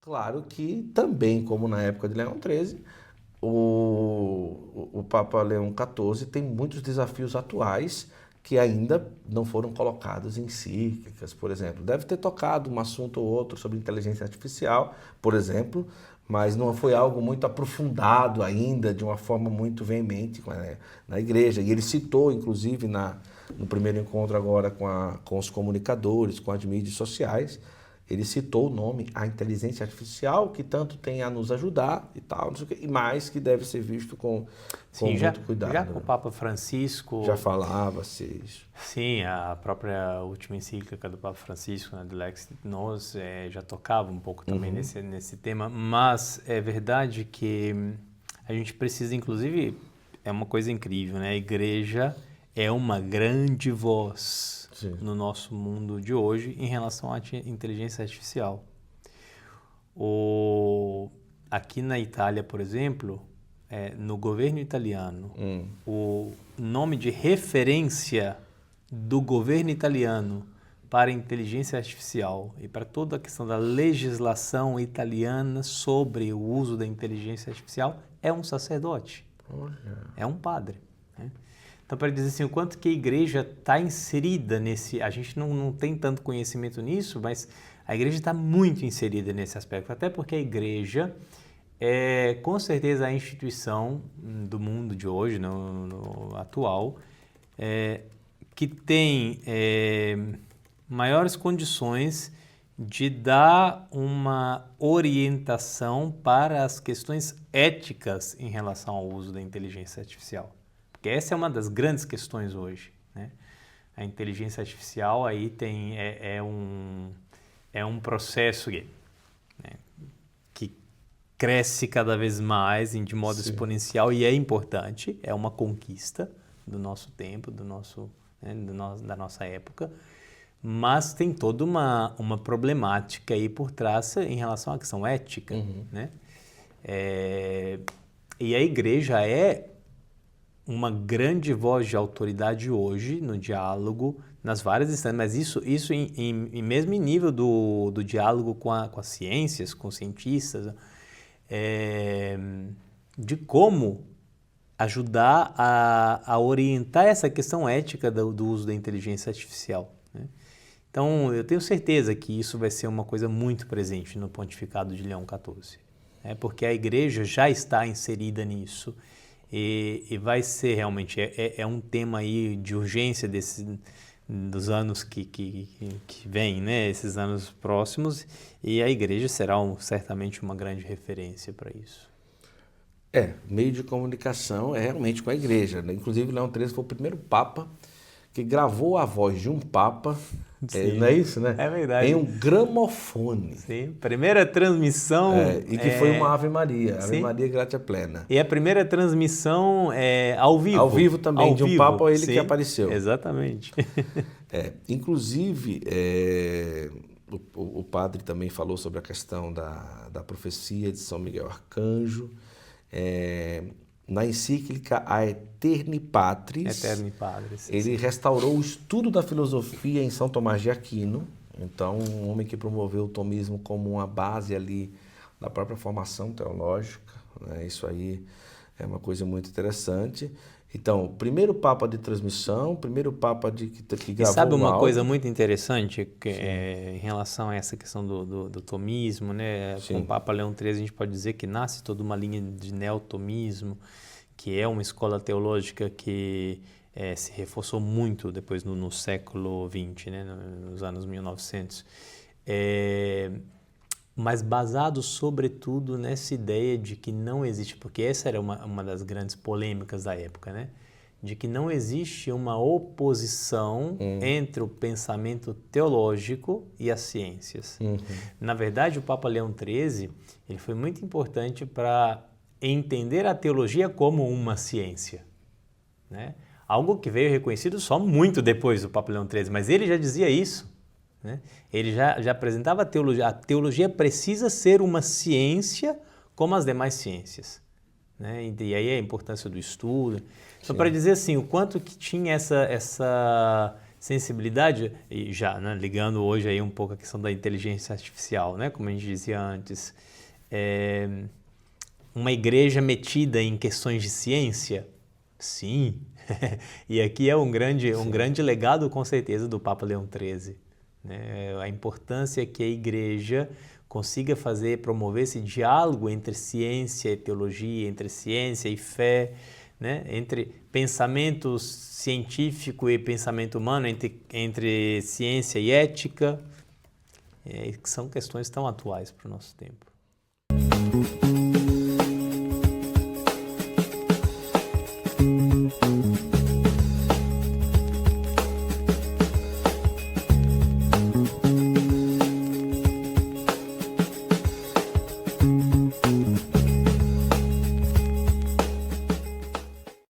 Claro que também, como na época de Leão XIII, o Papa Leão XIV tem muitos desafios atuais que ainda não foram colocados em encíclicas, por exemplo. Deve ter tocado um assunto ou outro sobre inteligência artificial, por exemplo, mas não foi algo muito aprofundado ainda, de uma forma muito veemente na igreja. E ele citou, inclusive, no primeiro encontro agora com os comunicadores, com as mídias sociais, ele citou o nome, a inteligência artificial, que tanto tem a nos ajudar e tal, não sei o quê, e mais que deve ser visto com muito cuidado. Já com o Papa Francisco... Já falava-se isso. Sim, a própria última encíclica do Papa Francisco, né, do Lex Nos, já tocava um pouco também nesse tema, mas é verdade que a gente precisa, inclusive, é uma coisa incrível, né? A igreja é uma grande voz no nosso mundo de hoje em relação à inteligência artificial. Aqui na Itália, por exemplo, no governo italiano, o nome de referência do governo italiano para a inteligência artificial e para toda a questão da legislação italiana sobre o uso da inteligência artificial é um sacerdote, é um padre, né? Então, para dizer assim, o quanto que a igreja está inserida nesse... A gente não tem tanto conhecimento nisso, mas a igreja está muito inserida nesse aspecto. Até porque a igreja é, com certeza, a instituição do mundo de hoje, no atual, que tem maiores condições de dar uma orientação para as questões éticas em relação ao uso da inteligência artificial. Porque essa é uma das grandes questões hoje, né? A inteligência artificial aí é um processo que cresce cada vez mais de modo exponencial e é importante, é uma conquista do nosso tempo, da nossa época, mas tem toda uma problemática aí por trás em relação à questão ética, né? E a igreja é uma grande voz de autoridade hoje no diálogo, nas várias instâncias, mas isso mesmo em nível do diálogo com as ciências, com os cientistas, de como ajudar a orientar essa questão ética do uso da inteligência artificial, né? Então, eu tenho certeza que isso vai ser uma coisa muito presente no pontificado de Leão XIV, porque a igreja já está inserida nisso. E vai ser realmente, um tema aí de urgência dos anos que vêm, né? Esses anos próximos, e a igreja será certamente uma grande referência para isso. Meio de comunicação é realmente com a igreja, né? Inclusive, Leão XIII foi o primeiro papa que gravou a voz de um papa, não é isso, né? É verdade. Em um gramofone. Sim, primeira transmissão... e que foi uma Ave Maria, Sim. Ave Maria Gratia Plena. E a primeira transmissão ao vivo. Ao vivo também, de um papa, ele Sim, que apareceu. Exatamente. Inclusive, o padre também falou sobre a questão da profecia de São Miguel Arcanjo. Na encíclica A Aeterni Patris, ele restaurou o estudo da filosofia em São Tomás de Aquino. Então, um homem que promoveu o tomismo como uma base ali da própria formação teológica, né? Isso aí é uma coisa muito interessante. Então, o primeiro papa de transmissão, o primeiro papa que gravou. E sabe uma coisa muito interessante em relação a essa questão do tomismo, né? Com o Papa Leão XIII, a gente pode dizer que nasce toda uma linha de neotomismo, que é uma escola teológica que se reforçou muito depois no século XX, né? Nos anos 1900. Mas basado sobretudo nessa ideia de que não existe, porque essa era uma das grandes polêmicas da época, né? De que não existe uma oposição entre o pensamento teológico e as ciências. Na verdade, o Papa Leão XIII ele foi muito importante para entender a teologia como uma ciência, né? Algo que veio reconhecido só muito depois do Papa Leão XIII, mas ele já dizia isso, né? Ele já apresentava a teologia. A teologia precisa ser uma ciência como as demais ciências, né? E aí a importância do estudo. Então, para dizer assim, o quanto que tinha sensibilidade, e já, né, ligando hoje aí um pouco a questão da inteligência artificial, né, como a gente dizia antes, uma igreja metida em questões de ciência? Sim. E aqui é um grande legado, com certeza, do Papa Leão XIII. Né? A importância que a igreja consiga promover esse diálogo entre ciência e teologia, entre ciência e fé, né? Entre pensamento científico e pensamento humano, entre ciência e ética, que são questões tão atuais para o nosso tempo.